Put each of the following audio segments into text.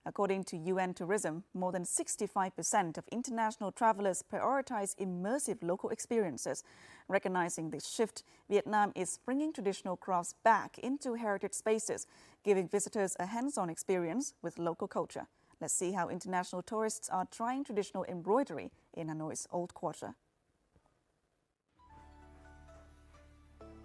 According to UN Tourism, more than 65% of international travelers prioritize immersive local experiences. Recognizing this shift, Vietnam is bringing traditional crafts back into heritage spaces, giving visitors a hands-on experience with local culture. Let's see how international tourists are trying traditional embroidery in Hanoi's Old Quarter.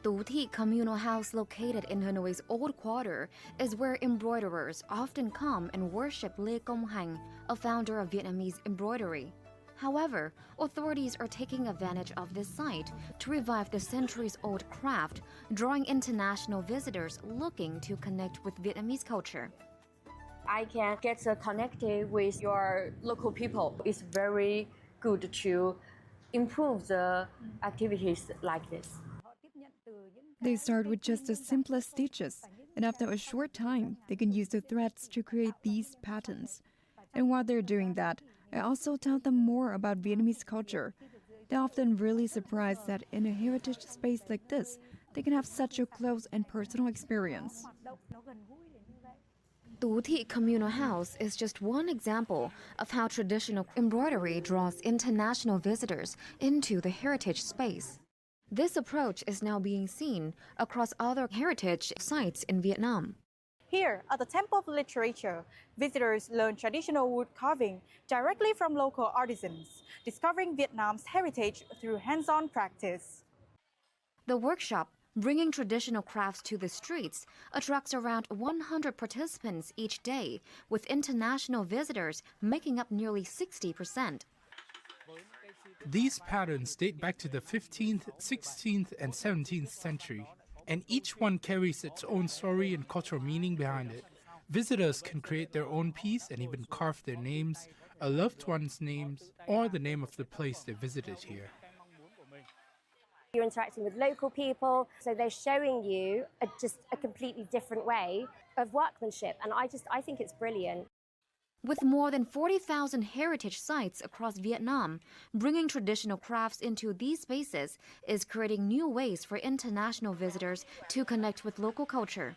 Tú Thị communal house located in Hanoi's Old Quarter is where embroiderers often come and worship Lê Công Hành, a founder of Vietnamese embroidery. However, authorities are taking advantage of this site to revive the centuries-old craft, drawing international visitors looking to connect with Vietnamese culture. I can get connected with your local people. It's very good to improve the activities like this. They start with just the simplest stitches, and after a short time, they can use the threads to create these patterns. And while they're doing that, I also tell them more about Vietnamese culture. They're often really surprised that in a heritage space like this, they can have such a close and personal experience. Tú Thị communal house is just one example of how traditional embroidery draws international visitors into the heritage space. This approach is now being seen across other heritage sites in Vietnam. Here, at the Temple of Literature, visitors learn traditional wood carving directly from local artisans, discovering Vietnam's heritage through hands-on practice. The workshop, bringing traditional crafts to the streets, attracts around 100 participants each day, with international visitors making up nearly 60%. These patterns date back to the 15th, 16th, and 17th century, and each one carries its own story and cultural meaning behind it. Visitors can create their own piece and even carve their names, a loved one's names, or the name of the place they visited here. You're interacting with local people, so they're showing you just a completely different way of workmanship, and I think it's brilliant. With more than 40,000 heritage sites across Vietnam, bringing traditional crafts into these spaces is creating new ways for international visitors to connect with local culture.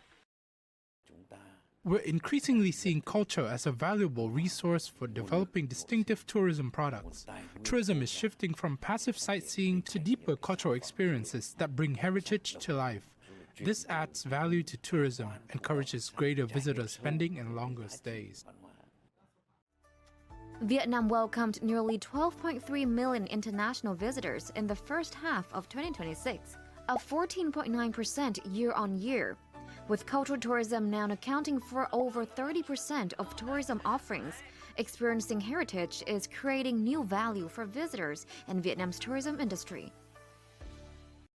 We're increasingly seeing culture as a valuable resource for developing distinctive tourism products. Tourism is shifting from passive sightseeing to deeper cultural experiences that bring heritage to life. This adds value to tourism, encourages greater visitor spending and longer stays. Vietnam welcomed nearly 12.3 million international visitors in the first half of 2026, up 14.9% year-on-year, with cultural tourism now accounting for over 30% of tourism offerings. Experiencing heritage is creating new value for visitors in Vietnam's tourism industry.